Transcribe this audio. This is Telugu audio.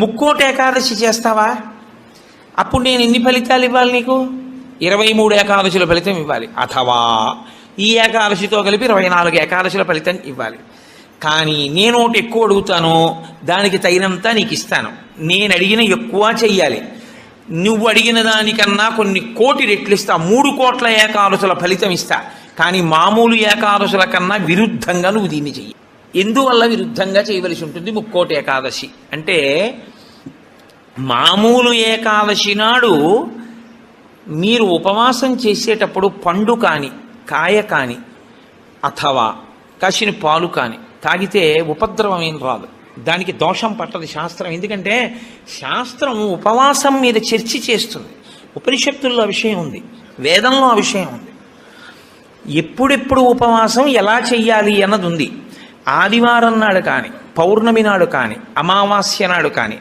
ముక్కోటి ఏకాదశి చేస్తావా? అప్పుడు నేను ఎన్ని ఫలితాలు ఇవ్వాలి నీకు? 23 ఏకాదశుల ఫలితం ఇవ్వాలి, అథవా ఈ ఏకాదశితో కలిపి 24 ఏకాదశుల ఫలితం ఇవ్వాలి. కానీ నేను ఒకటి ఎక్కువ అడుగుతాను, దానికి తగినంత నీకు ఇస్తాను. నేను అడిగిన ఎక్కువ చెయ్యాలి, నువ్వు అడిగిన దానికన్నా కొన్ని కోటి రెట్లు ఇస్తా. 3 కోట్ల ఏకాదశుల ఫలితం ఇస్తా. కానీ మామూలు ఏకాదశుల కన్నా విరుద్ధంగా నువ్వు దీన్ని చెయ్యి. ఎందువల్ల విరుద్ధంగా చేయవలసి ఉంటుంది ముక్కోటి ఏకాదశి అంటే, మామూలు ఏకాదశి నాడు మీరు ఉపవాసం చేసేటప్పుడు పండు కాని, కాయ కాని, అథవా కాసిన పాలు కాని తాగితే ఉపద్రవం ఏం రాదు, దానికి దోషం పట్టదు శాస్త్రం. ఎందుకంటే శాస్త్రం ఉపవాసం మీద చర్చ చేస్తుంది. ఉపనిషత్తుల్లో ఆ విషయం ఉంది, వేదంలో ఆ విషయం ఉంది. ఎప్పుడెప్పుడు ఉపవాసం ఎలా చెయ్యాలి అన్నది ఉంది. ఆదివారం నాడు కానీ, పౌర్ణమి నాడు కానీ, అమావాస్య నాడు కానీ